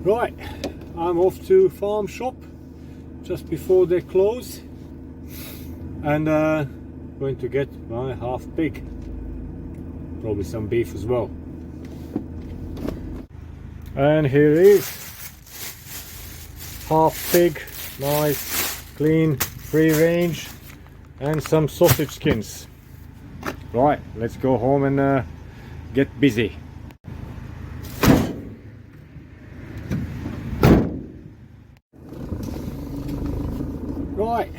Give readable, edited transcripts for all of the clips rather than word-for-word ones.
Right, I'm off to farm shop just before they close, and going to get my half pig, probably some beef as well. And here is half pig, nice, clean, free range, and some sausage skins. Right, let's go home and get busy. Right,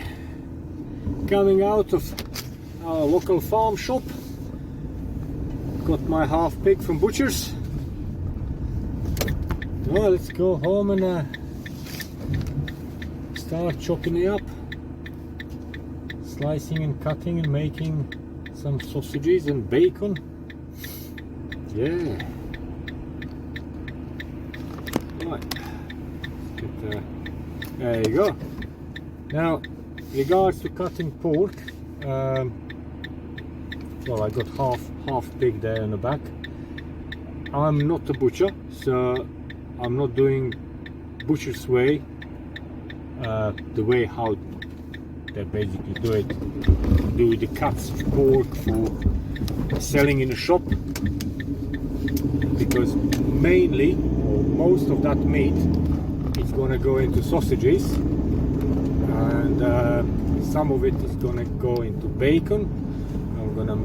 coming out of our local farm shop, got my half pig from butchers. Well, let's go home and start chopping it up, slicing and cutting and making some sausages and bacon. Yeah. Right, let's get, there you go. Now, regards to cutting pork, well, I got half pig there in the back. I'm not a butcher, so I'm not doing butcher's way, the way how they basically do the cuts of pork for selling in the shop, because mainly, or most of that meat is gonna go into sausages, and some of it is gonna go into bacon. I'm gonna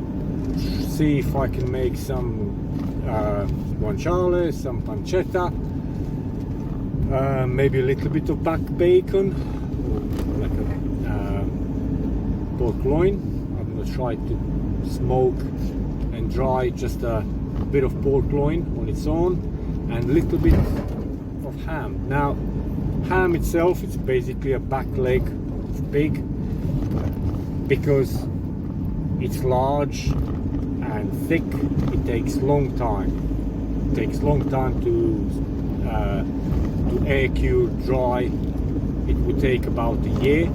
see if I can make some guanciale, some pancetta, maybe a little bit of back bacon, or like a pork loin. I'm gonna try to smoke and dry just a bit of pork loin on its own, and a little bit of ham. Now, ham itself, it's basically a back leg of pig, because it's large and thick. It takes long time. It takes long time to air cure, dry. It would take about a year.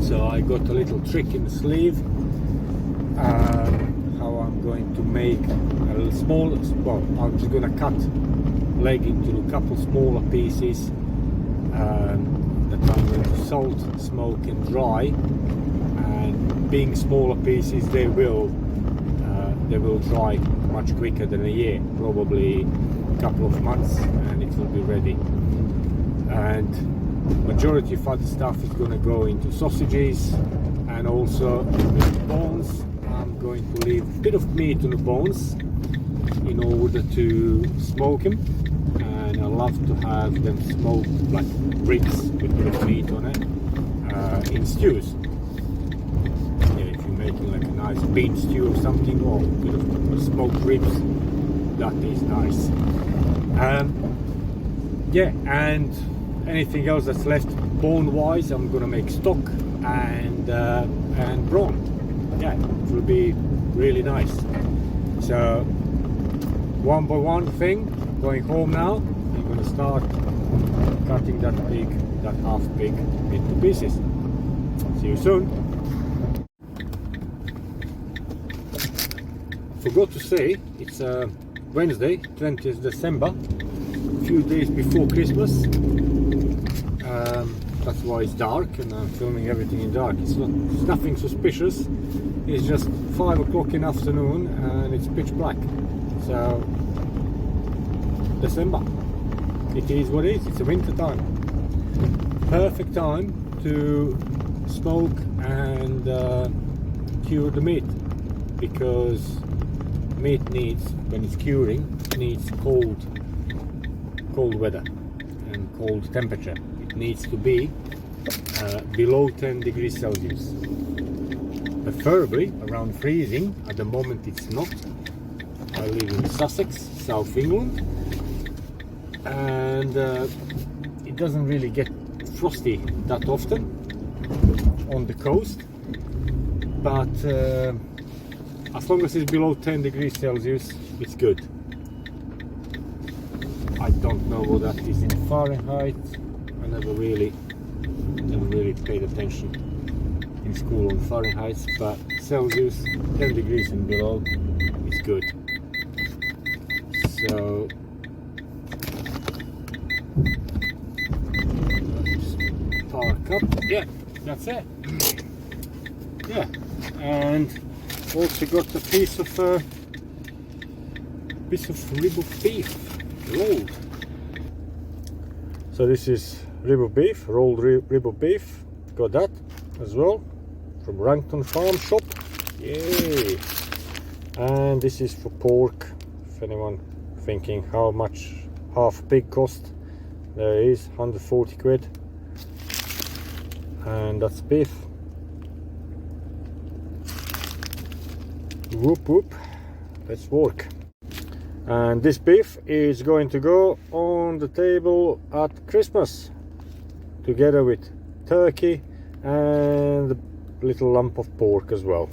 So I got a little trick in the sleeve, how I'm going to make a little small, well, I'm just gonna cut leg into a couple smaller pieces that I'm going to salt, smoke and dry, and being smaller pieces, they will dry much quicker than a year, probably a couple of months, and it will be ready. And majority of other stuff is going to go into sausages, and also with bones. I'm going to leave a bit of meat on the bones in order to smoke them, and I love to have them smoked like ribs with a bit of meat on it, in stews. Yeah, if you're making like a nice bean stew or something, or a bit of smoked ribs, that is nice. Yeah, and anything else that's left bone wise, I'm gonna make stock and brawn. Yeah, it will be really nice. So one by one thing, going home now, I'm gonna start cutting that pig, that half pig, into pieces. See you soon. Forgot to say, it's Wednesday, 20th December, a few days before Christmas. That's why it's dark, and I'm filming everything in dark. It's nothing suspicious. It's just 5 o'clock in the afternoon and it's pitch black. So December, it is what it is. It's a winter time. Perfect time to smoke and cure the meat, because meat needs, when it's curing, needs cold weather and cold temperature. It needs to be below 10 degrees Celsius, preferably around freezing. At the moment it's not. I live in Sussex, South England, and it doesn't really get frosty that often on the coast, but as long as it's below 10 degrees Celsius, it's good. I don't know what that is in Fahrenheit. I never really paid attention in school on Fahrenheit, but Celsius, 10 degrees and below, is good. So cup. Yeah, that's it. Yeah, and also got a piece of rib of beef, rolled. So this is rib of beef, rolled rib of beef. Got that as well from Rankton Farm Shop. Yay! And this is for pork. If anyone thinking how much half pig cost, there it is, 140 quid. And that's beef. Whoop whoop, let's work. And this beef is going to go on the table at Christmas together with turkey and a little lump of pork as well.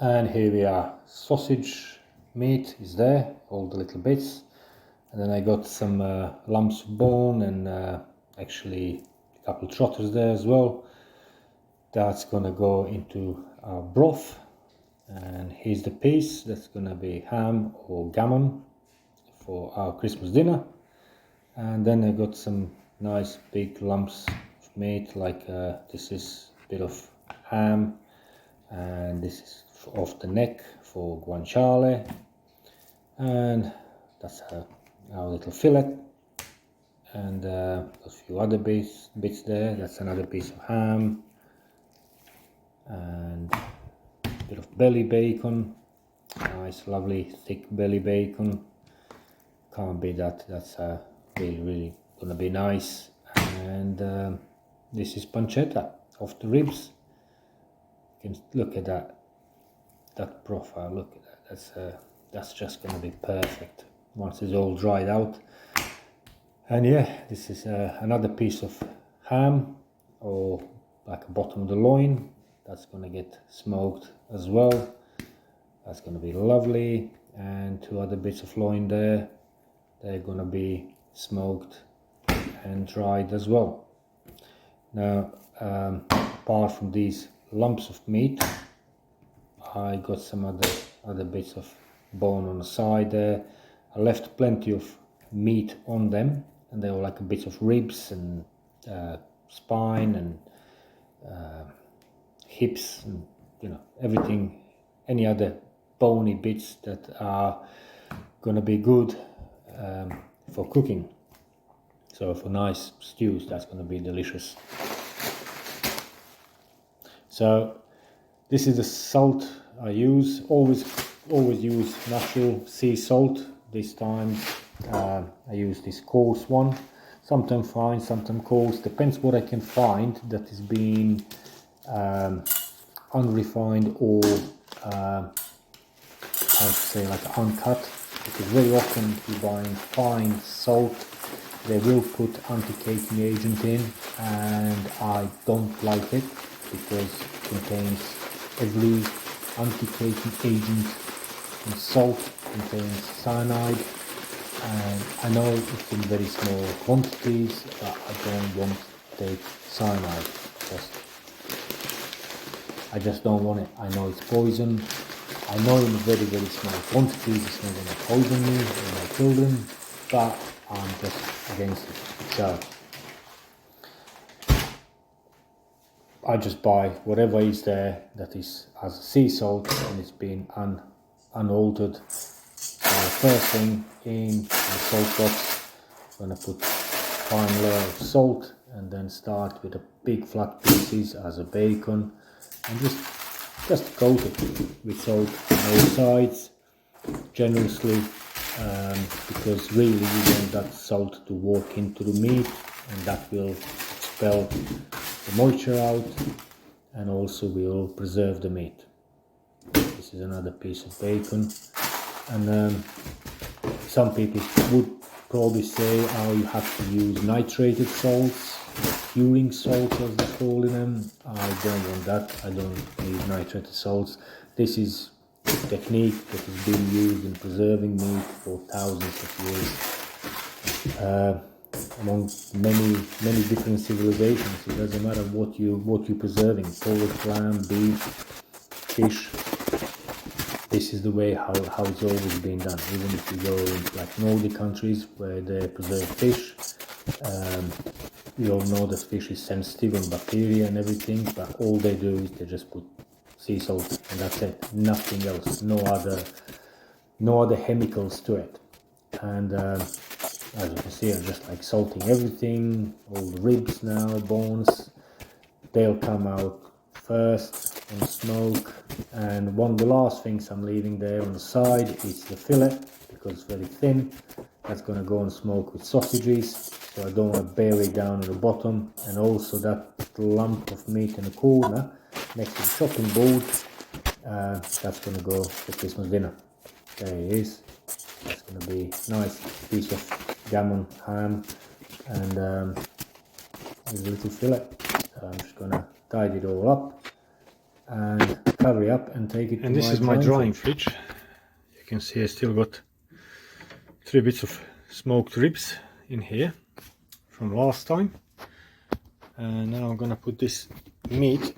And here we are, sausage meat is there, all the little bits, and then I got some lumps of bone and actually a couple of trotters there as well. That's gonna go into our broth, and here's the piece that's gonna be ham or gammon for our Christmas dinner. And then I got some nice big lumps of meat, like this is a bit of ham, and this is off the neck for guanciale, and that's our little fillet, and a few other bits there. That's another piece of ham and a bit of belly bacon, nice lovely thick belly bacon, can't beat that. That's really gonna be nice. And this is pancetta of the ribs. You can look at that profile, look at that. That's just gonna be perfect once it's all dried out. And yeah, this is another piece of ham, or like a bottom of the loin, that's gonna get smoked as well. That's gonna be lovely. And two other bits of loin there, they're gonna be smoked and dried as well. Now apart from these lumps of meat, I got some other bits of bone on the side there. I left plenty of meat on them, and they were like bits of ribs and spine and hips, and you know, everything, any other bony bits that are gonna be good for cooking. So for nice stews, that's gonna be delicious. So this is the salt I use. Always use natural sea salt. This time I use this coarse one. Sometimes fine, sometimes coarse. Depends what I can find that is being unrefined or how to say, like uncut, because very often if you're buying fine salt, they will put anti-caking agent in, and I don't like it because it contains every anti-caking agent, and salt contains cyanide, and I know it's in very small quantities, but I don't want to take cyanide. I just don't want it. I know it's poison. I know in very, very small quantities it's not going to poison me or my children, but I'm just against it. So I just buy whatever is there that is as sea salt and it's been unaltered. So first thing in the salt box, I'm going to put fine layer of salt and then start with the big flat pieces as a bacon and just coat it with salt on all sides generously, because really you want that salt to work into the meat and that will expel the moisture out and also will preserve the meat. This is another piece of bacon, and some people would probably say, oh, you have to use nitrated salts, curing salts as they call them. I don't want that. I don't need nitrated salts. This is a technique that has been used in preserving meat for thousands of years. Among many different civilizations, it doesn't matter what you're preserving, pork, lamb, beef, fish. This is the way how it's always been done. Even if you go into like Nordic countries where they preserve fish, we all know that fish is sensitive on bacteria and everything, but all they do is they just put sea salt and that's it, nothing else, no other chemicals to it. And as you can see, I'm just like salting everything, all the ribs now, bones, they'll come out first on smoke. And one of the last things I'm leaving there on the side is the fillet, because it's very thin. That's going to go on smoke with sausages, so I don't want to bury it down at the bottom. And also that lump of meat in the corner next to the chopping board, that's going to go for Christmas dinner. There it is. That's going to be nice piece of gammon ham and with a little fillet. So I'm just going to tidy it all up and cover it up and take it to my drying fridge. And this is my drying fridge. You can see I still got 3 bits of smoked ribs in here from last time. And now I'm gonna put this meat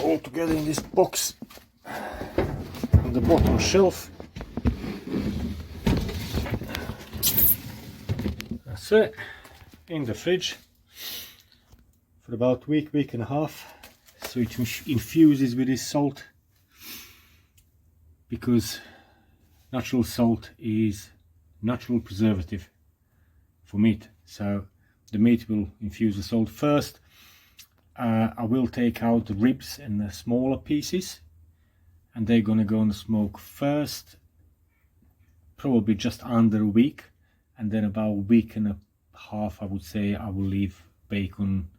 all together in this box on the bottom shelf. That's it, in the fridge for about a week and a half, so it infuses with this salt, because natural salt is natural preservative for meat. So the meat will infuse the salt first. I will take out the ribs and the smaller pieces, and they're gonna go on the smoke first, probably just under a week, and then about a week and a half, I would say, I will leave bacon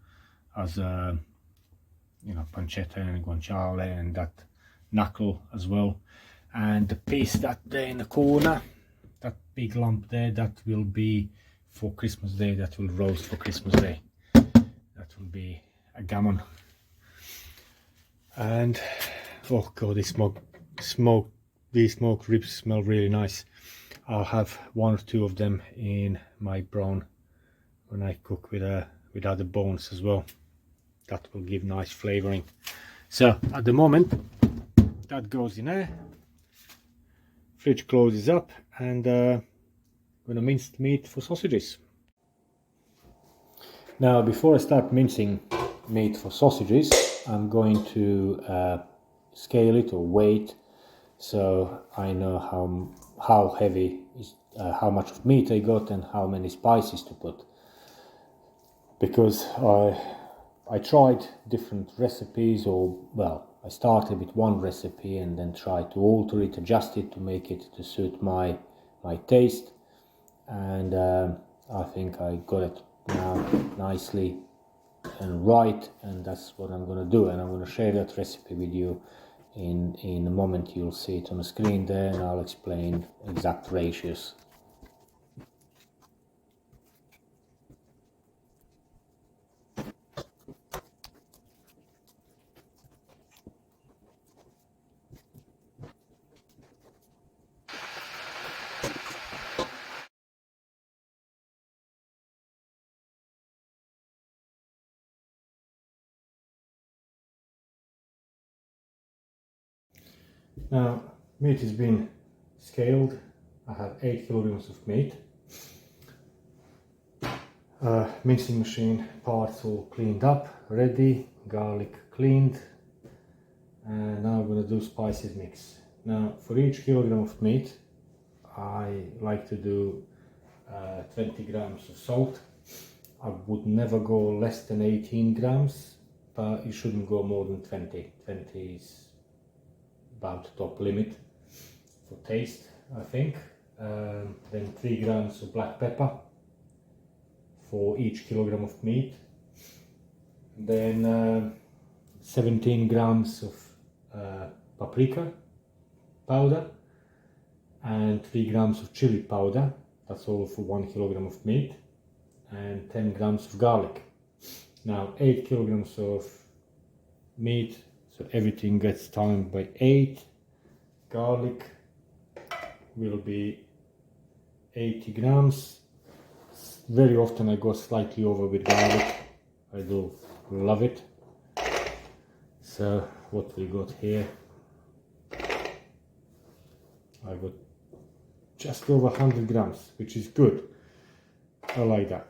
as a, you know, pancetta and guanciale and that knuckle as well. And the piece that there in the corner, that big lump there, that will be for Christmas Day, that will roast for Christmas Day. That will be a gammon. And oh god, these smoked ribs smell really nice. I'll have 1 or 2 of them in my brown when I cook with other bones as well. That will give nice flavoring. So at the moment that goes in there. Fridge closes up, and gonna mince the meat for sausages. Now before I start mincing meat for sausages, I'm going to scale it or weight, so I know how heavy is, how much of meat I got and how many spices to put, because I tried different recipes, or well, I started with one recipe and then tried to alter it, adjust it to make it to suit my taste, and I think I got it now nicely and right, and that's what I'm going to do, and I'm going to share that recipe with you in a moment. You'll see it on the screen there, and I'll explain exact ratios. Now, meat has been scaled. I have 8 kilograms of meat. Mincing machine parts all cleaned up, ready, garlic cleaned, and now I'm going to do spices mix. Now, for each kilogram of meat, I like to do 20 grams of salt. I would never go less than 18 grams, but you shouldn't go more than 20. 20 is about the top limit for taste, I think. Then 3 grams of black pepper for each kilogram of meat. Then 17 grams of paprika powder and 3 grams of chili powder. That's all for 1 kilogram of meat, and 10 grams of garlic. Now 8 kilograms of meat, so everything gets timed by 8. Garlic will be 80 grams. Very often I go slightly over with garlic. I do love it. So what we got here, I got just over 100 grams, which is good. I like that.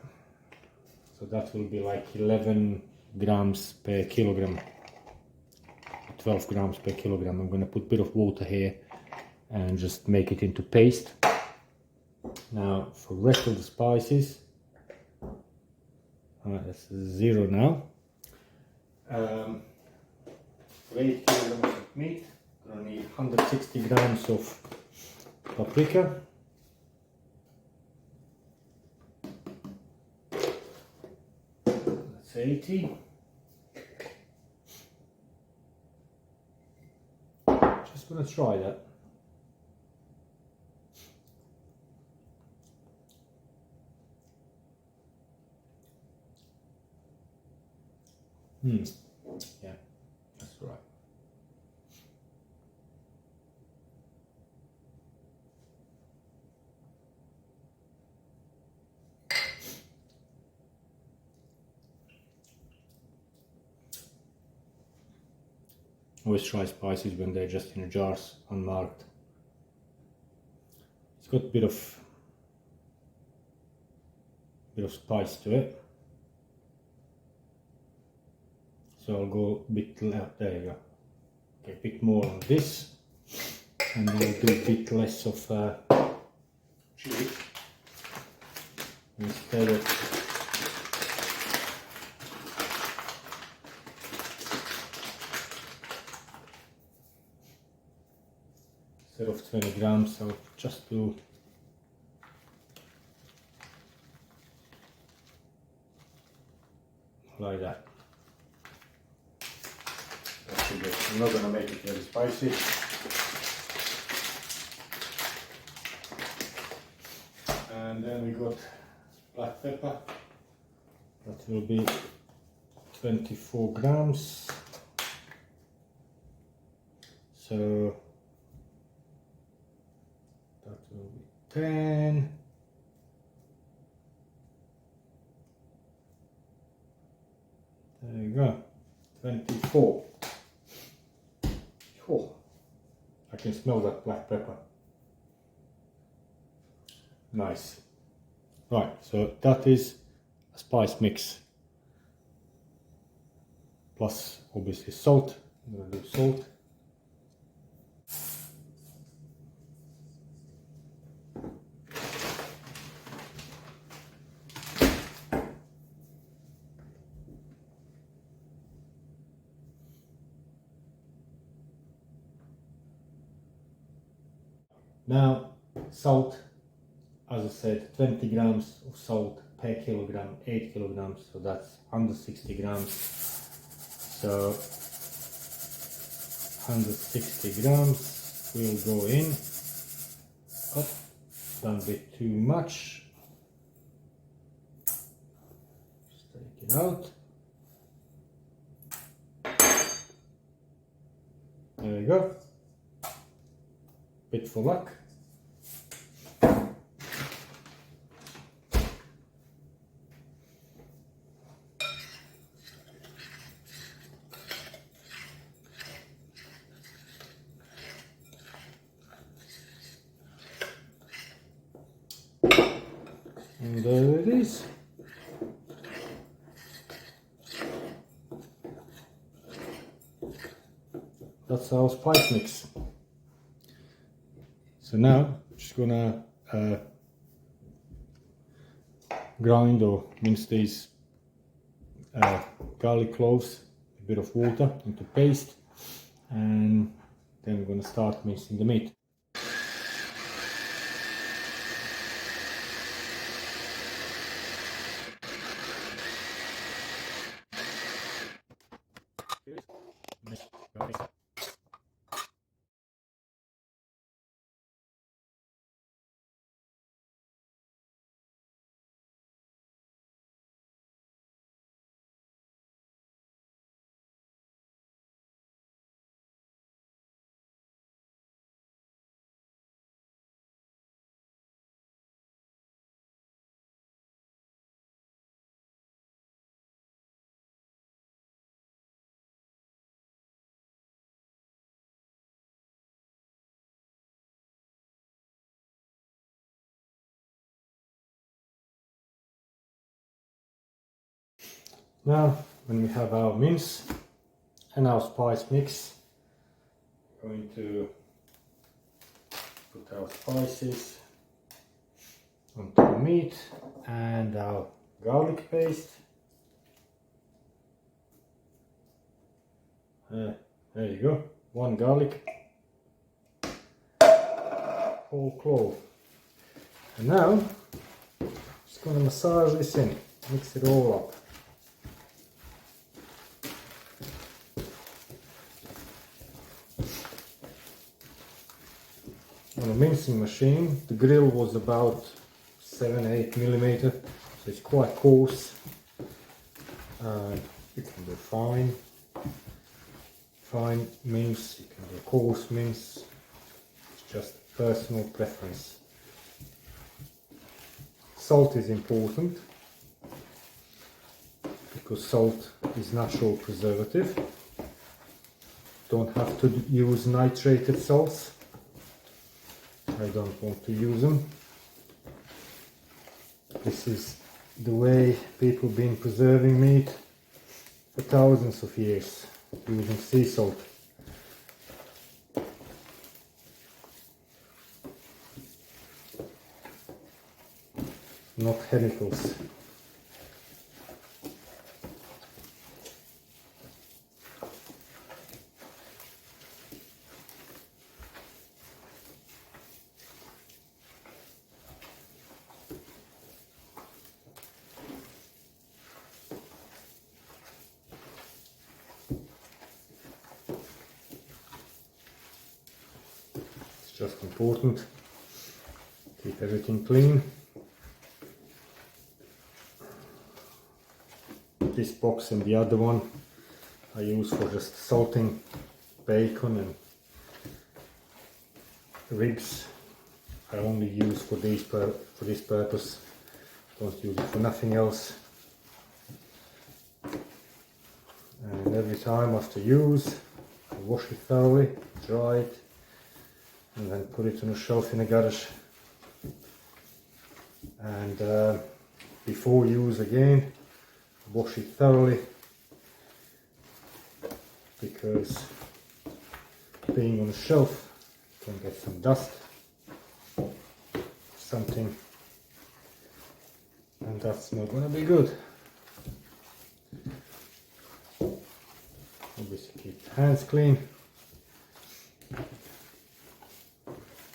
So that will be like 11 grams per kilogram, 12 grams per kilogram. I'm going to put a bit of water here and just make it into paste. Now for the rest of the spices, that's 0 now. For 8 kilograms of meat, I'm going to need 160 grams of paprika, that's 80. Just going to try that. Yeah, that's right. Always try spices when they're just in jars, unmarked. It's got a bit of spice to it. So I'll go a bit left. There you go. Okay, a bit more of this, and then I'll do a bit less of chili instead of instead of 20 grams. I'll just do like that. I'm not going to make it very spicy. And then we got black pepper. That will be 24 grams. So that will be 10. There you go. 24. Oh, I can smell that black pepper. Nice. Right, so that is a spice mix. Plus, obviously, salt. I'm going to do salt. Now, salt, as I said, 20 grams of salt per kilogram, 8 kilograms, so that's 160 grams. So 160 grams will go in. Oh, done a bit too much. Just take it out. There we go. Bit for luck. And there it is. That's our spice mix. So now I'm just gonna grind or mince these garlic cloves, a bit of water into paste, and then we're gonna start mincing the meat. Now, when we have our mince and our spice mix, we're going to put our spices onto the meat and our garlic paste. There you go, one garlic, whole clove. And now, just going to massage this in, mix it all up. On a mincing machine, the grill was about 7-8 millimeter, so it's quite coarse. You can do fine mince, you can do coarse mince, it's just personal preference. Salt is important because salt is natural preservative. Don't have to use nitrated salts. I don't want to use them. This is the way people have been preserving meat for thousands of years, using sea salt. Not chemicals. Just important, keep everything clean. This box and the other one I use for just salting bacon and ribs. I only use for this purpose, don't use it for nothing else. And every time after use, I wash it thoroughly, dry it, and then put it on a shelf in a garage. And before use again, wash it thoroughly, because being on a shelf you can get some dust, something, and that's not going to be good. Obviously keep the hands clean.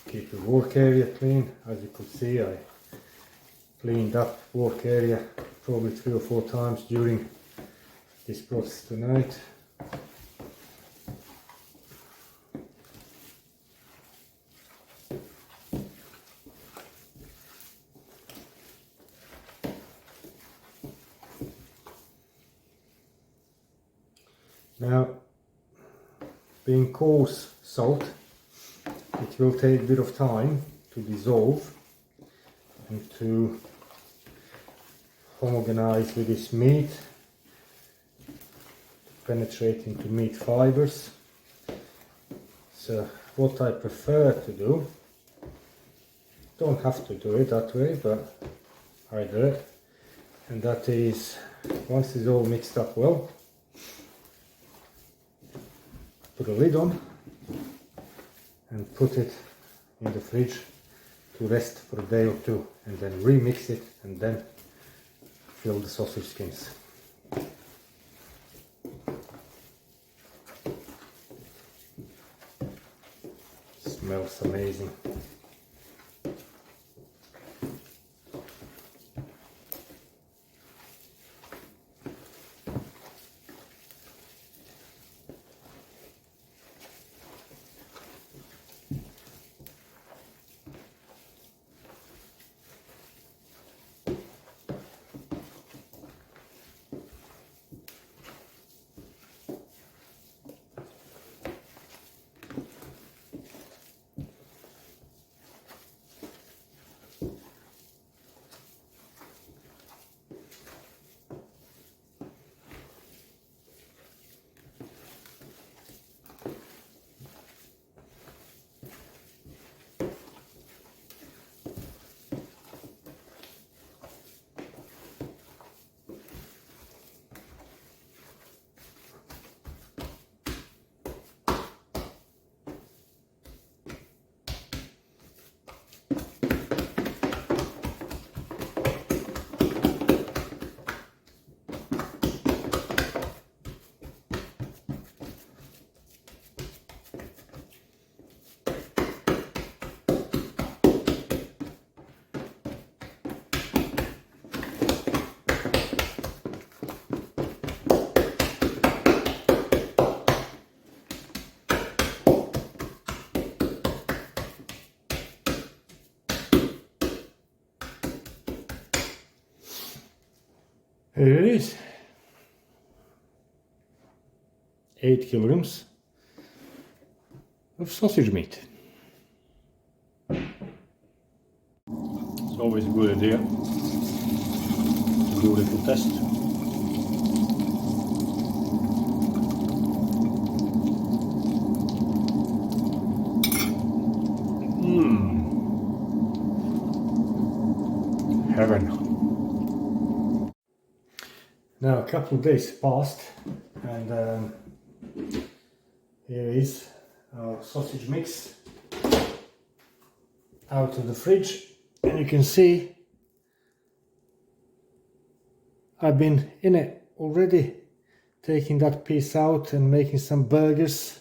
Keep the work area clean. As you could see, I cleaned up work area probably 3 or 4 times during this process tonight. Now, being coarse salt, it will take a bit of time to dissolve and to homogenize with this meat, penetrate into meat fibers. So what I prefer to do, don't have to do it that way, but I do it, and that is, once it's all mixed up well, put a lid on and put it in the fridge to rest for a day or two, and then remix it and then fill the sausage skins. Smells amazing. Here it is, 8 kilograms of sausage meat. It's always a good idea to do a little test. Heaven. Now a couple of days passed, and here is our sausage mix out of the fridge, and you can see I've been in it already, taking that piece out and making some burgers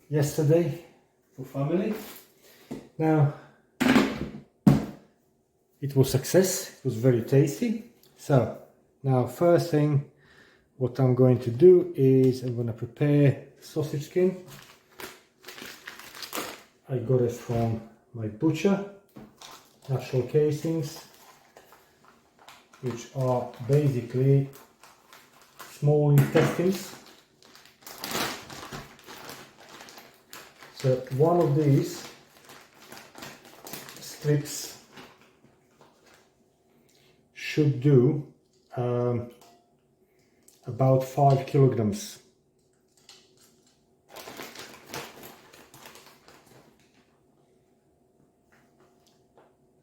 yesterday for family. Now it was a success, it was very tasty. So now first thing what I'm going to do is I'm going to prepare sausage skin. I got it from my butcher, natural casings, which are basically small intestines. So one of these strips should do about 5 kilograms.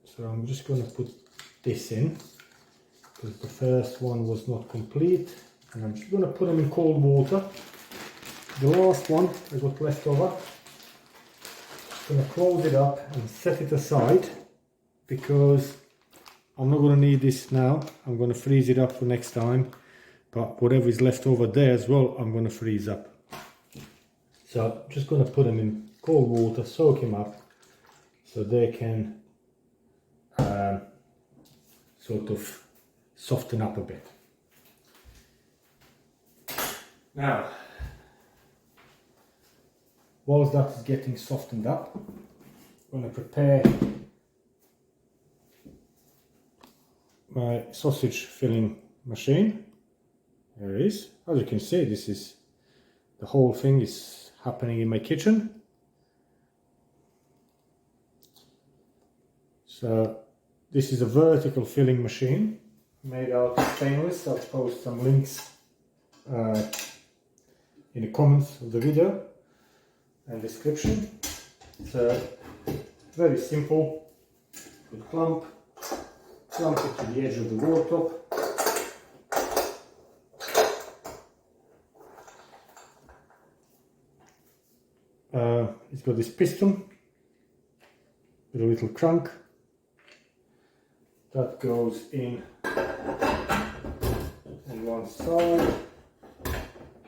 So I'm just going to put this in, because the first one was not complete, and I'm just going to put them in cold water. The last one I got left over, I'm going to close it up and set it aside, because I'm not going to need this now. I'm going to freeze it up for next time, but whatever is left over there as well, I'm going to freeze up. So I'm just going to put them in cold water, soak them up, so they can sort of soften up a bit. Now, whilst that is getting softened up, I'm going to prepare my sausage filling machine. There it is. As you can see, this is the whole thing is happening in my kitchen. So this is a vertical filling machine made out of stainless. I'll post some links in the comments of the video and description. So very simple. You clamp it to the edge of the worktop. It's got this piston with a little crank that goes in on one side,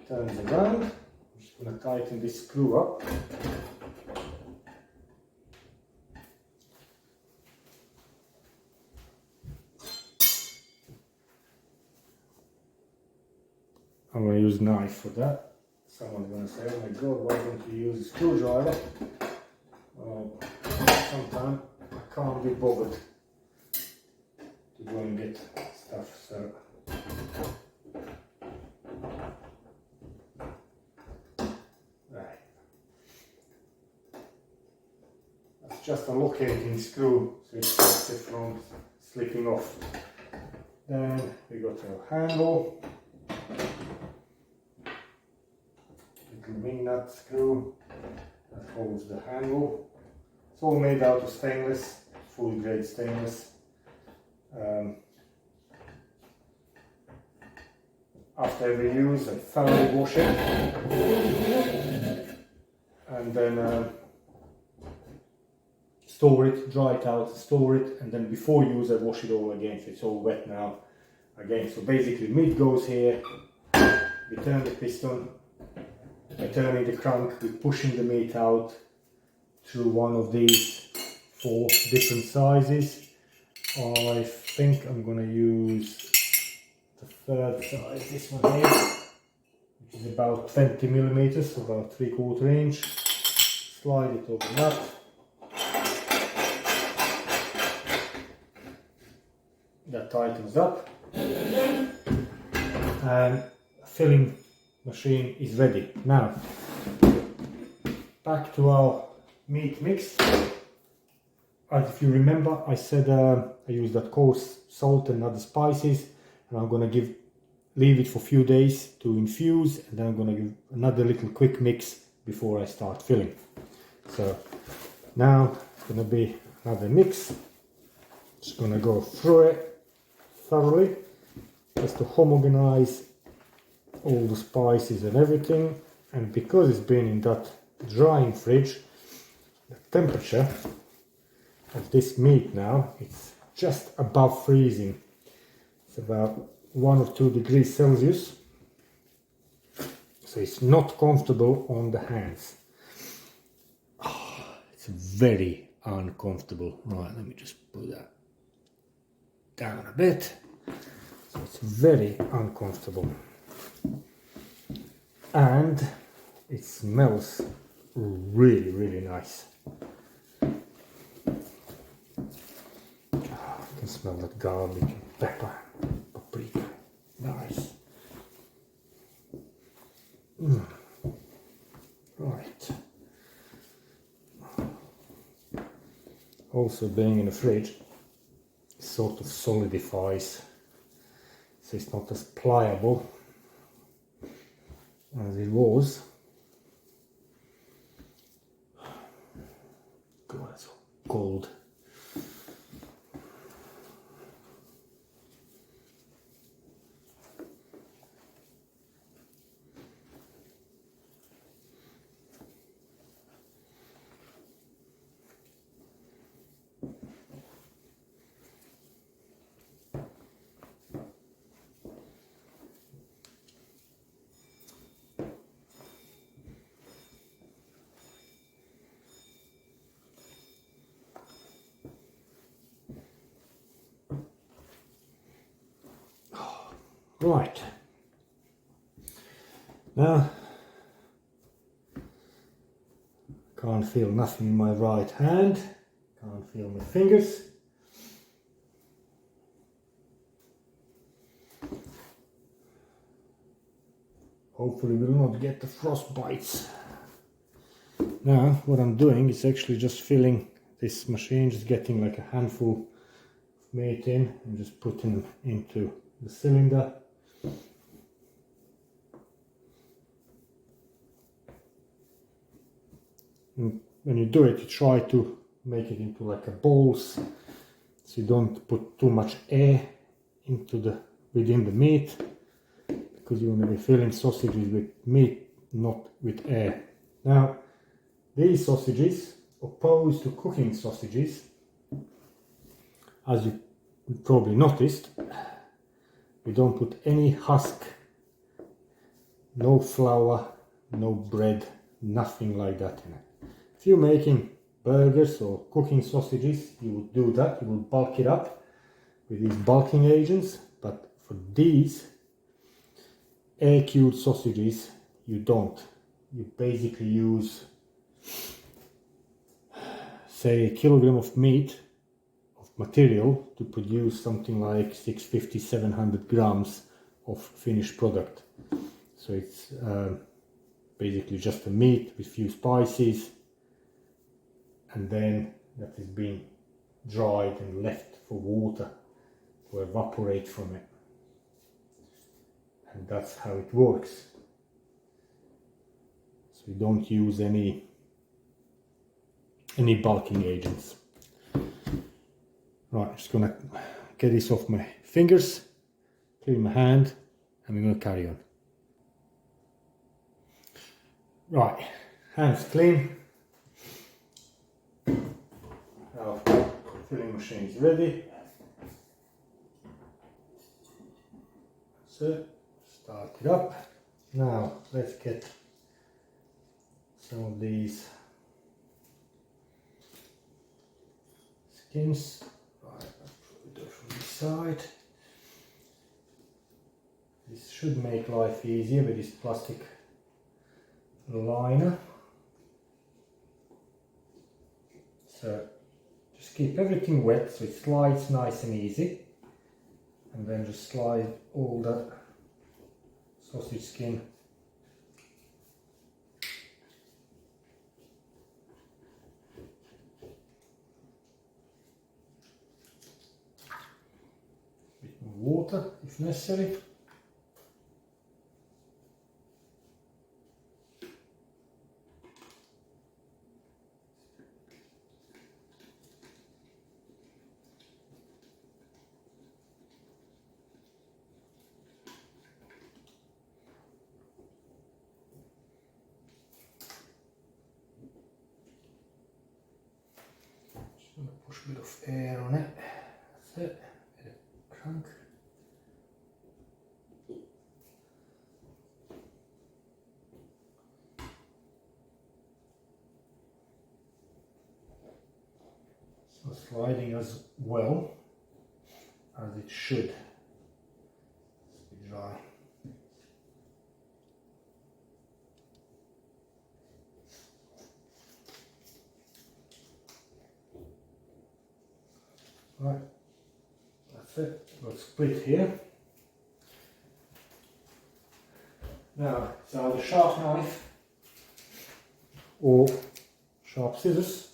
turns around. I'm just going to tighten this screw up. I'm going to use a knife for that. Someone's going to say, oh my god, why don't you use a screwdriver? Well, sometimes I can't be bothered to go and get stuff, so right. That's just a locating screw, so it stops it from slipping off. Then we got our handle. Wing nut screw that holds the handle. It's all made out of stainless, full grade stainless. After every use, I thoroughly wash it, and then store it, dry it out, store it, and then before use I wash it all again, so it's all wet now again. So basically meat goes here, we turn the piston, by turning the crank, we're pushing the meat out through one of these 4 different sizes. I think I'm going to use the third size, this one here, which is about 20 millimeters, about 3/4 inch. Slide it over that. That tightens up, and filling machine is ready. Now back to our meat mix. As if you remember, I said I use that coarse salt and other spices, and I'm gonna leave it for a few days to infuse, and then I'm gonna give another little quick mix before I start filling. So now it's gonna be another mix. Just gonna go through it thoroughly just to homogenize all the spices and everything. And because it's been in that drying fridge, the temperature of this meat now, it's just above freezing. It's about 1 or 2 degrees Celsius, so it's not comfortable on the hands. It's very uncomfortable. Right, let me just put that down a bit. So it's very uncomfortable, and it smells really nice. I can smell that garlic and pepper, paprika. Nice. Right. Also, being in the fridge, it sort of solidifies, so it's not as pliable as it was. God, it's cold. Right, now can't feel nothing in my right hand, can't feel my fingers. hopefully will not get the frost bites. Now what I'm doing is actually just filling this machine, just getting like a handful of meat in and just putting them into the cylinder. And when you do it, you try to make it into like a balls, so you don't put too much air into within the meat, because you want to be filling sausages with meat, not with air. Now, these sausages, opposed to cooking sausages, as you probably noticed, we don't put any husk, no flour, no bread, nothing like that in it. If you're making burgers or cooking sausages, you would do that, you will bulk it up with these bulking agents, but for these air-cured sausages, you don't. You basically use, say, a kilogram of meat, of material, to produce something like 650-700 grams of finished product. So it's basically just a meat with few spices, and then that is being dried and left for water to evaporate from it. And that's how it works. So we don't use any bulking agents. Right, I'm just gonna get this off my fingers, clean my hand, and we're gonna carry on. Right, hands clean. Our filling machine is ready. So, start it up. Now, let's get some of these skins. Right, I'll put it from this side. This should make life easier with this plastic liner. So just keep everything wet so it slides nice and easy, and then just slide all that sausage skin with more water if necessary. Push a bit of air on it. That's it. Bit of crank. So sliding as well as it should. Let's be dry. Right, that's it. We'll split here. Now it's either sharp knife or sharp scissors.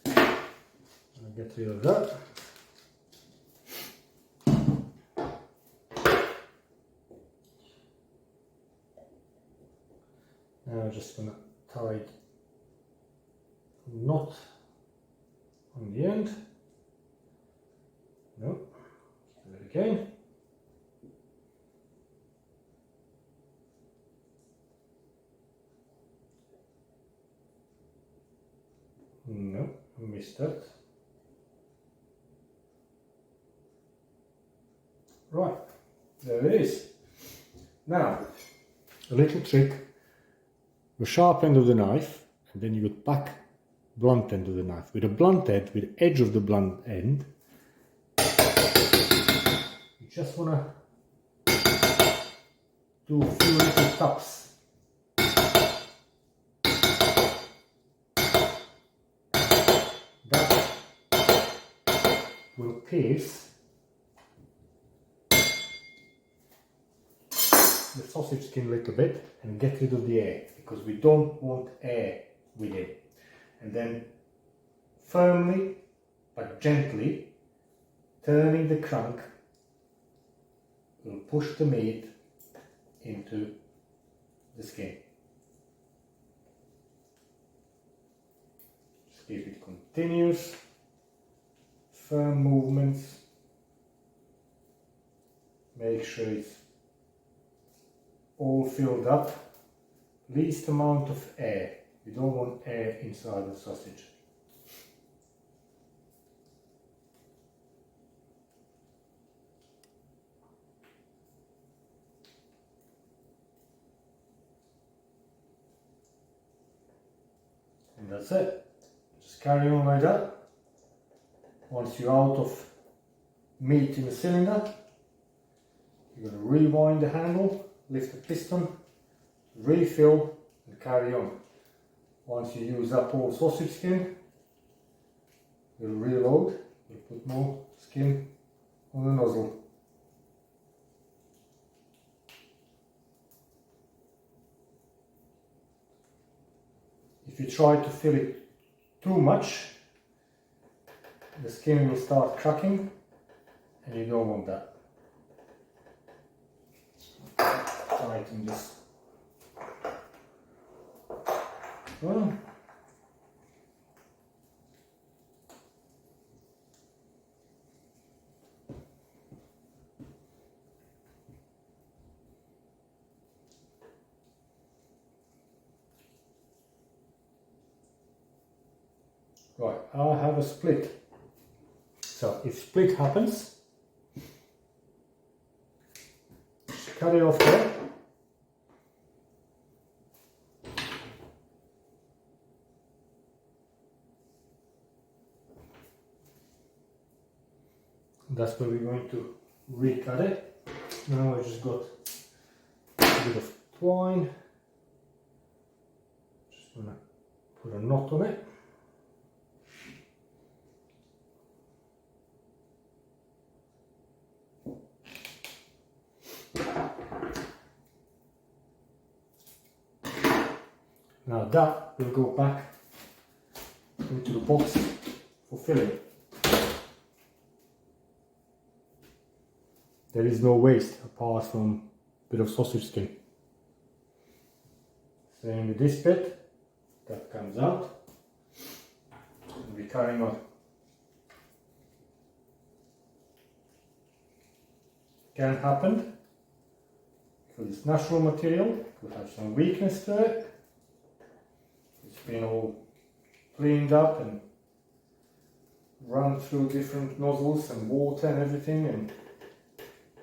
I'll get rid of that. Now I'm just going to tie a knot on the end. No, do it again. No, I missed that. Right, there it is. Now, a little trick. The sharp end of the knife, and then you go back blunt end of the knife. With a blunt end, with the edge of the blunt end, you just want to do a few little taps. That will pierce the sausage skin a little bit and get rid of the air, because we don't want air within. And then firmly but gently turning the crank will push the meat into the skin. Just keep it continuous, firm movements. Make sure it's all filled up, least amount of air. We don't want air inside the sausage. And that's it. Just carry on like that. Once you're out of meat in the cylinder, you're going to rewind the handle, lift the piston, refill and carry on. Once you use up all sausage skin, you'll reload, you'll put more skin on the nozzle. If you try to fill it too much, the skin will start cracking and you don't want that. Tighten this. Well, right, I have a split. So if split happens, just cut it off there. That's where we're going to recut it. Now I just got a bit of twine. Just gonna put a knot on it. Now that will go back into the box for filling. There is no waste apart from a bit of sausage skin. Same with this bit, that comes out, and we're carrying on. Can happen, because it's natural material, it could have some weakness to it. It's been all cleaned up and run through different nozzles and water and everything, and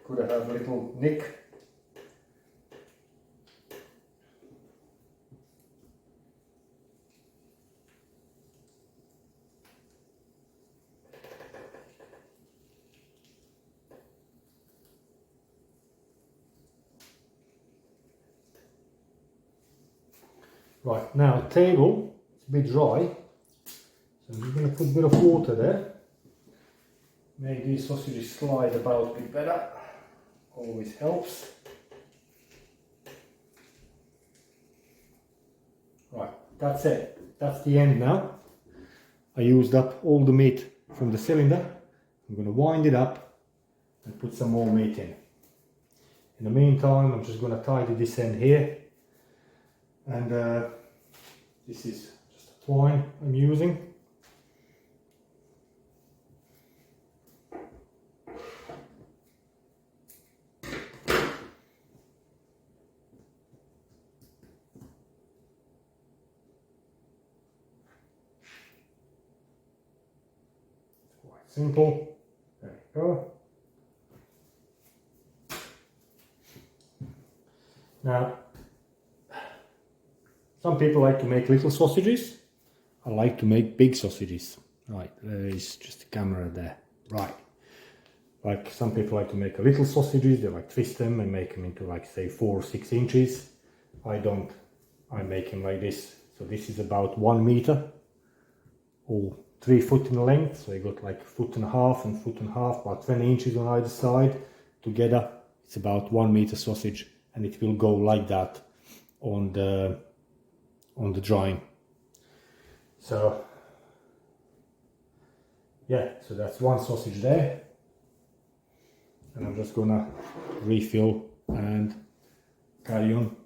could have a little nick. Right, now the table, it's a bit dry, so I'm going to put a bit of water there. Make these sausages slide about a bit better. Always helps. Right, that's it. That's the end now. I used up all the meat from the cylinder. I'm going to wind it up and put some more meat in. In the meantime, I'm just going to tidy this end here. And this is just a twine I'm using. Simple. There we go. Now, some people like to make little sausages. I like to make big sausages. Right, there is just a camera there. Right. Like some people like to make a little sausages, they like twist them and make them into like say 4 or 6 inches. I don't. I make them like this. So this is about 1 meter or 3 foot in length, so you got like 1.5 and 1.5 about 20 inches on either side. Together it's about 1 meter sausage, and it will go like that on the drying. So yeah, so that's one sausage there, and I'm just gonna refill and carry on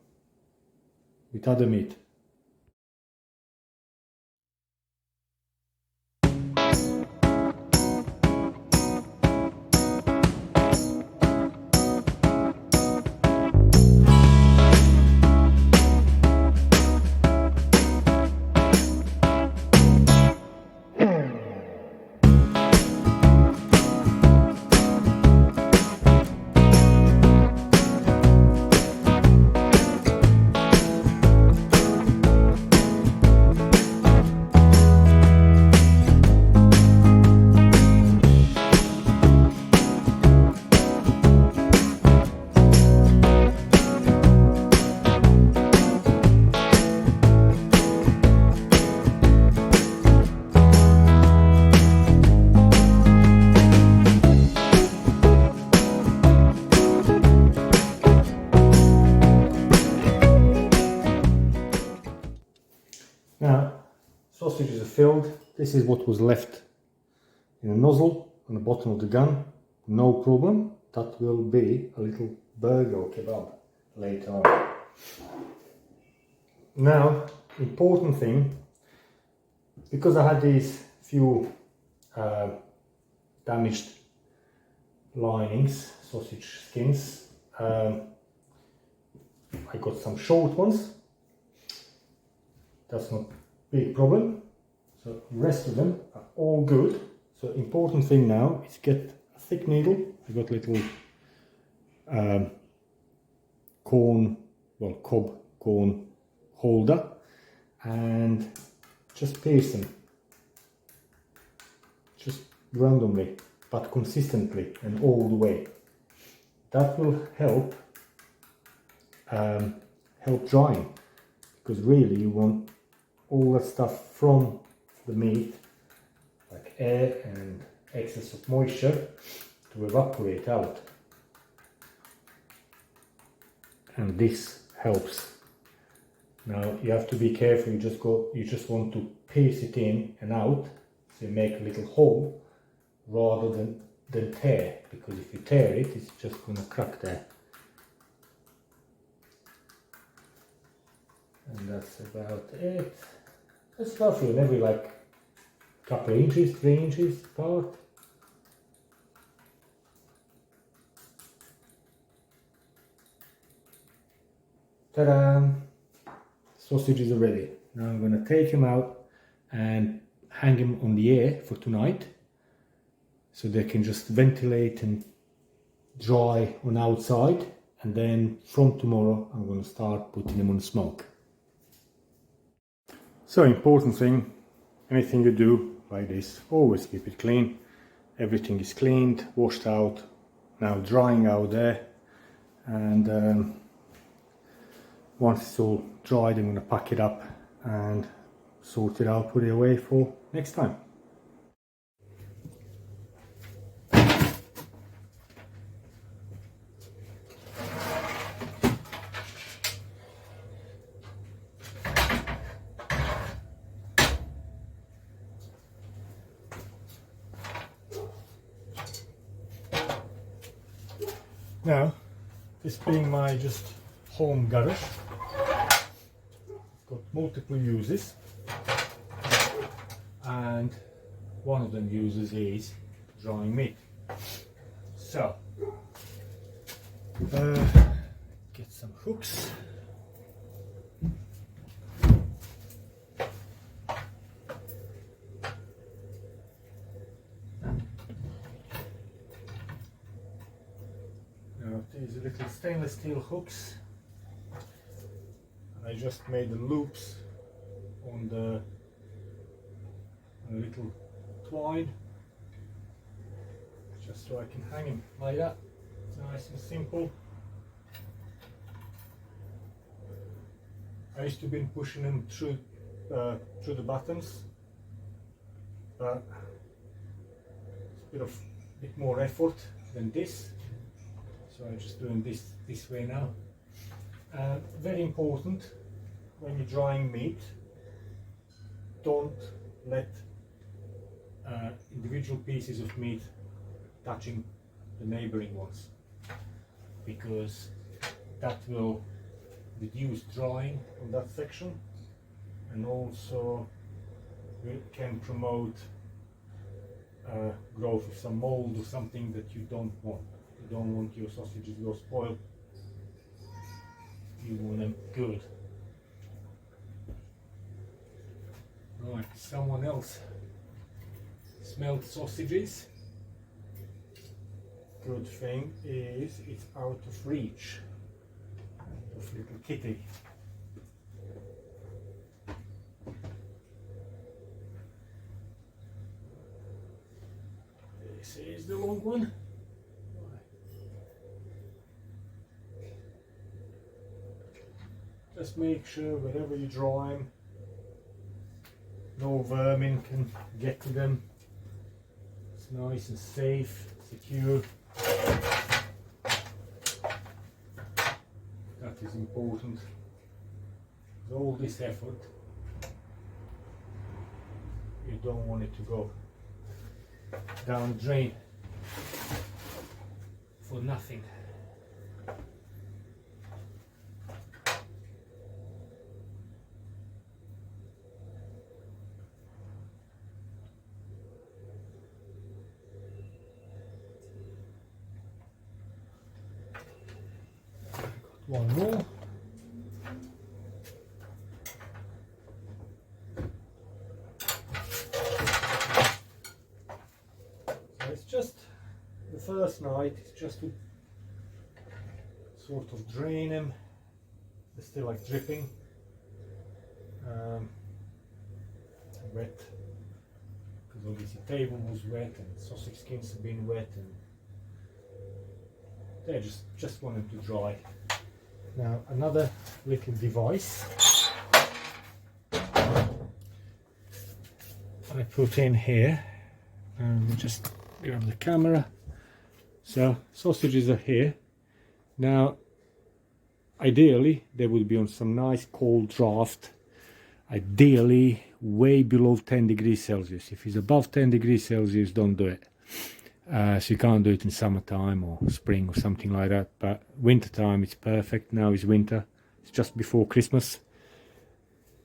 with other meat. Now, sausages are filled. This is what was left in a nozzle on the bottom of the gun. No problem. That will be a little burger or kebab later on. Now, important thing, because I had these few damaged linings, sausage skins, I got some short ones. That's not a big problem. So the rest of them are all good. So important thing now is get a thick needle. I got little cob corn holder, and just pierce them. Just randomly, but consistently and all the way. That will help drying, because really you want all that stuff from the meat, like air and excess of moisture, to evaporate out. And this helps. Now you have to be careful. You just want to pierce it in and out, so you make a little hole rather than tear, because if you tear it, it's just going to crack there. And that's about it. That's roughly maybe like a couple of inches, 3 inches apart. Ta-da! Sausages are ready. Now I'm going to take them out and hang them on the air for tonight, so they can just ventilate and dry on outside, and then from tomorrow I'm going to start putting them on smoke. So important thing, anything you do like this, always keep it clean. Everything is cleaned, washed out, now drying out there, and once it's all dried, I'm going to pack it up and sort it out, put it away for next time. Now, this being my just home garage, got multiple uses, and one of them uses is drying meat. So, get some hooks. Now these are little stainless steel hooks. I just made the loops on the little twine, just so I can hang them like that. It's nice and simple. I used to be pushing them through the buttons, but it's a bit more effort than this, so I'm just doing this way now. Very important when you're drying meat, don't let individual pieces of meat touching the neighboring ones, because that will reduce drying on that section, and also can promote growth of some mold or something that you don't want. You don't want your sausages to go spoiled. You want them good. Right, someone else smelled sausages. Good thing is it's out of reach of little kitty. This is the long one. Just make sure wherever you dry them, no vermin can get to them. It's nice and safe, secure. That is important. With all this effort, you don't want it to go down the drain for nothing. One more. So it's just the first night, it's just to sort of drain them. They're still like dripping. Wet, because obviously the table was wet and sausage skins have been wet, and they just want them to dry. Now another little device I put in here, and we'll just grab the camera. So sausages are here. Now ideally they would be on some nice cold draft, ideally way below 10 degrees Celsius. If it's above 10 degrees Celsius, don't do it. So you can't do it in summertime or spring or something like that, but winter time it's perfect. Now is winter, it's just before Christmas.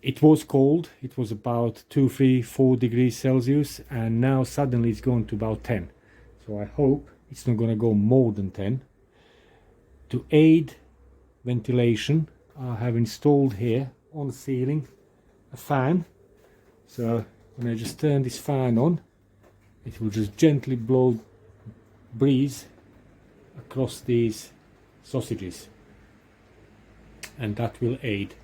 It was cold, it was about 2, 3, 4 degrees Celsius, and now suddenly it's gone to about 10. So I hope it's not going to go more than 10. To aid ventilation, I have installed here on the ceiling a fan. So when I just turn this fan on, it will just gently blow breeze across these sausages, and that will aid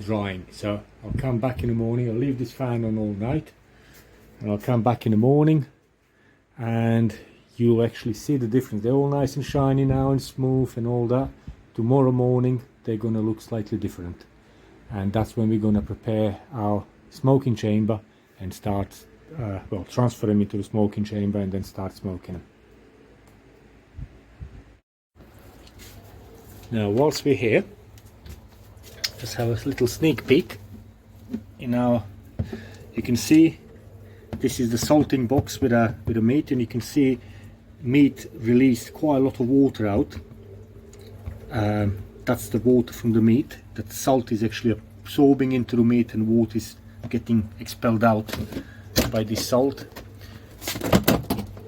drying. So I'll come back in the morning, I'll leave this fan on all night, and I'll come back in the morning and you'll actually see the difference. They're all nice and shiny now and smooth and all that. Tomorrow morning they're going to look slightly different, and that's when we're going to prepare our smoking chamber and start transfer them into the smoking chamber and then start smoking them. Now whilst we're here, just have a little sneak peek in our, you can see this is the salting box with a meat, and you can see meat released quite a lot of water out. That's the water from the meat, that salt is actually absorbing into the meat and water is getting expelled out by this salt.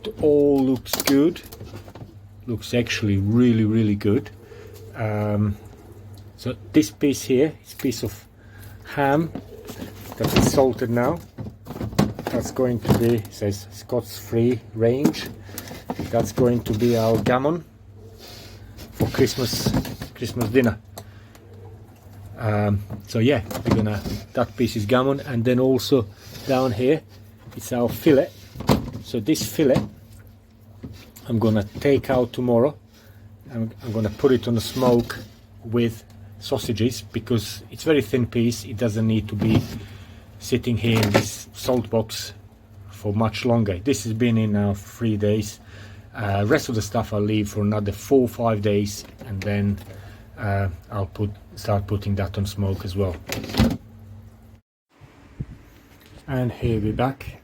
It all looks good, looks actually really good. So this piece here is a piece of ham that is salted now. That's going to be, it says Scots free range. That's going to be our gammon for Christmas dinner. So yeah, we're gonna, that piece is gammon, and then also down here it's our fillet. So this fillet I'm gonna take out tomorrow. I'm gonna put it on the smoke with sausages, because it's very thin piece. It doesn't need to be sitting here in this salt box for much longer. This has been in now for 3 days. Rest of the stuff I'll leave for another 4 or 5 days, and then I'll start putting that on smoke as well. And here we're back.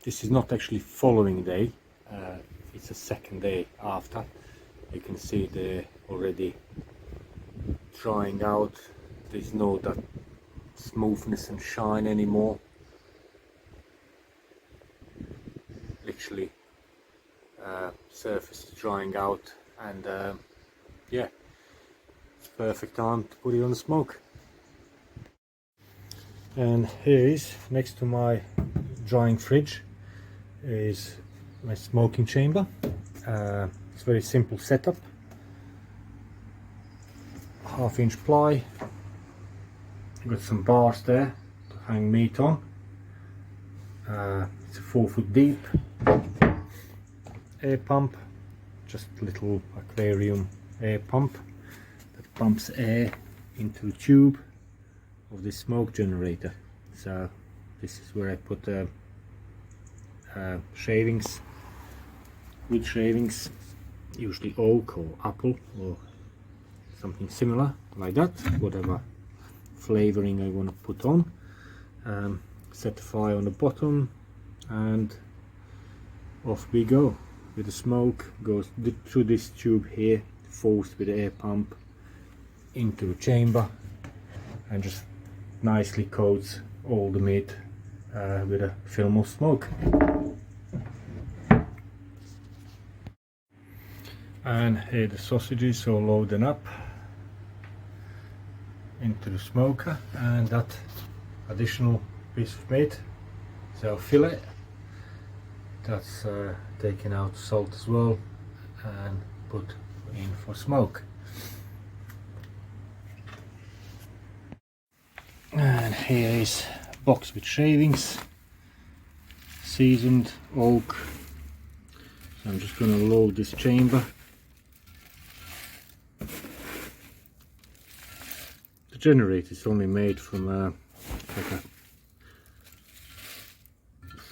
This is not actually following day, it's the second day after. You can see they're already drying out. There's no that smoothness and shine anymore. Literally surface is drying out, and yeah, it's perfect time to put it on the smoke. And here is, next to my drying fridge, is my smoking chamber. It's very simple setup. 1/2-inch ply, got some bars there to hang meat on. It's a 4 foot deep. Air pump, just a little aquarium air pump that pumps air into the tube of this smoke generator. So this is where I put shavings, wood shavings, usually oak or apple or something similar like that, whatever flavoring I want to put on. Set the fire on the bottom, and off we go with the smoke. Goes through this tube here, forced with the air pump into the chamber, and just nicely coats all the meat with a film of smoke. And here the sausages all loading up into the smoker, and that additional piece of meat, so fillet, that's taken out salt as well and put in for smoke. And here is a box with shavings, seasoned oak. So I'm just going to load this chamber. The generator is only made from like a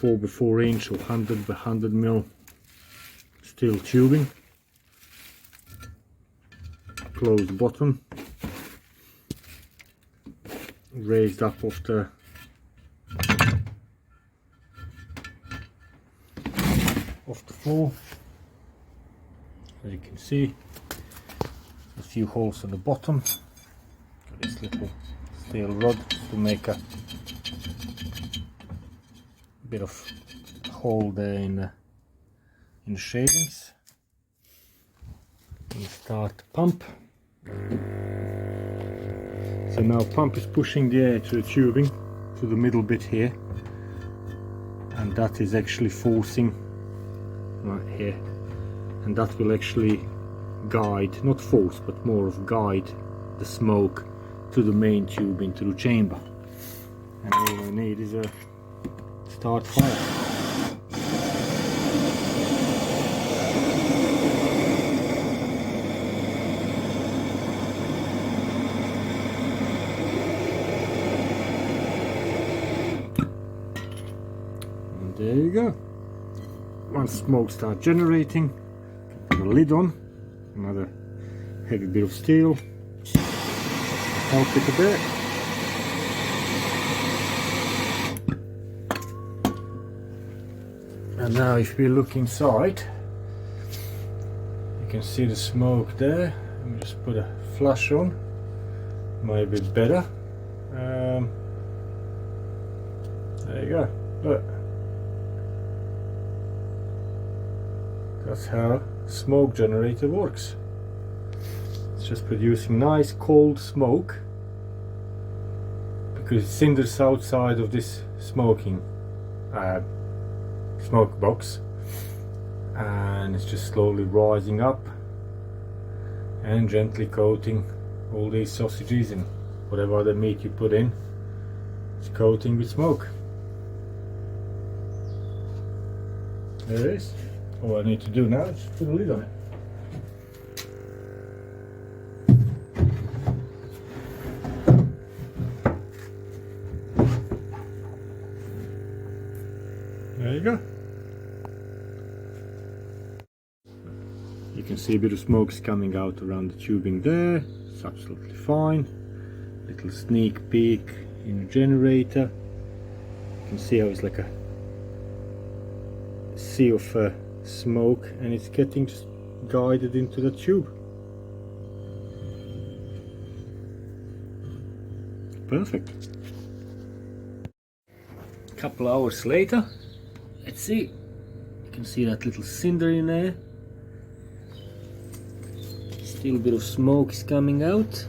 4x4 or 100x100 mm steel tubing. Closed bottom, raised up off the floor. As you can see, a few holes on the bottom. Got this little steel rod to make a bit of hole there in the shavings. And start the pump. So now pump is pushing the air to the tubing, to the middle bit here, and that is actually forcing right here, and that will actually guide, not force, but more of guide the smoke to the main tube into the chamber. And all I need is a start fire. And there you go. Once smoke starts generating, put a lid on, another heavy bit of steel, help it a bit. And now if we look inside, you can see the smoke there. Let me just put a flash on, maybe better. There you go, look. That's how smoke generator works. It's just producing nice cold smoke because it cinders outside of this smoking smoke box, and it's just slowly rising up and gently coating all these sausages and whatever other meat you put in. It's coating with smoke. There it is. All I need to do now is put a lid on it. There you go. You can see a bit of smoke's coming out around the tubing there. It's absolutely fine. Little sneak peek in the generator. You can see how it's like a sea of smoke, and it's getting just guided into the tube. Perfect. A couple hours later, let's see. You can see that little cinder in there. Still a bit of smoke is coming out.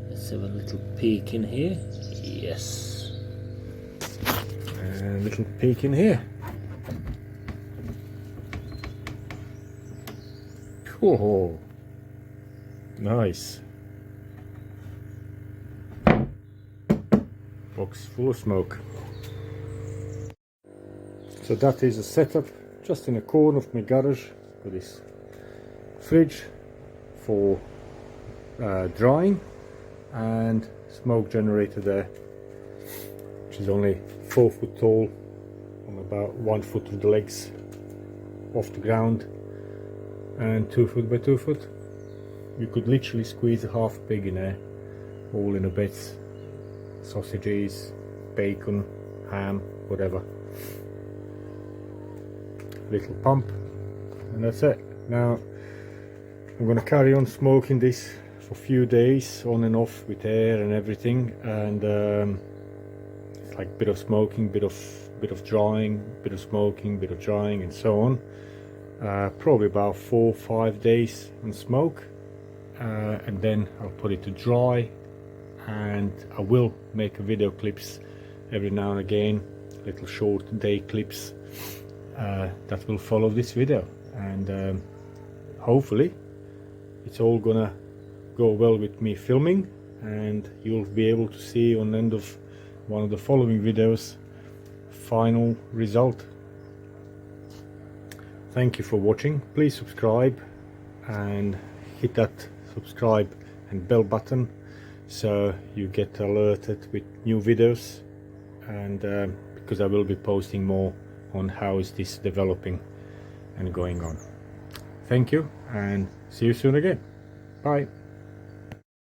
Let's have a little peek in here. Yes. And a little peek in here. Oh, nice. Box full of smoke. So that is a setup just in a corner of my garage for this fridge for drying, and smoke generator there, which is only 4 foot tall, on about 1 foot of the legs off the ground, and 2 foot by 2 foot. You could literally squeeze a half pig in there, all in a bits, sausages, bacon, ham, whatever. Little pump, and that's it. Now I'm going to carry on smoking this for a few days, on and off with air and everything, and it's like bit of smoking, bit of drying, bit of smoking, bit of drying, and so on. Probably about 4 or 5 days on smoke, and then I'll put it to dry, and I will make a video clips every now and again, little short day clips that will follow this video, and hopefully it's all gonna go well with me filming, and you'll be able to see on the end of one of the following videos final result. Thank you for watching. Please subscribe and hit that subscribe and bell button so you get alerted with new videos, and because I will be posting more on how is this developing and going on. Thank you, and see you soon again. Bye.